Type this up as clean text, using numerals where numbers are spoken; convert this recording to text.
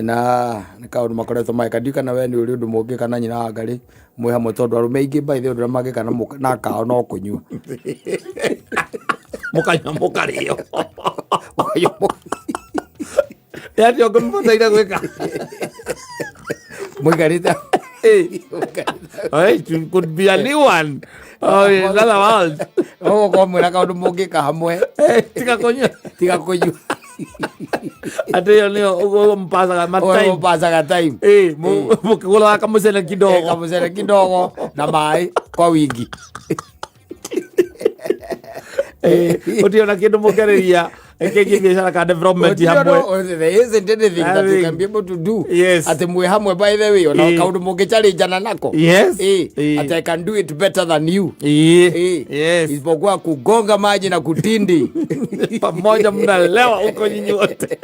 na kaundu makoretwo magikandika na we ni uri undu mungi kana nyina wa ngari mwe hamwe tondu arume ingi by the undu magi kana na kao no kunyua mukanya mukario yati okumuthaira gwika mugarita it could be a new one. Oh, another world. Oh, komwira kaundu mungi ka hamwe Tiga kunyua. Ate yo ni ugo mpasaga matai. Mpasaga time. Mukigula kamusele kidogo. Kamusele kidogo na mai kwa wingi. Utiona kindu mukereria biashara ka development hamwe. There isn't anything that you can be able to do. Yes. Ate mwe hamwe by the way ona kaundu mungi challenge nako. Yes. Ate I can do it better than you. Yes. Isipokuwa kugonga maji na kutindi. Pamoja mnalewa huko nyinyi wote.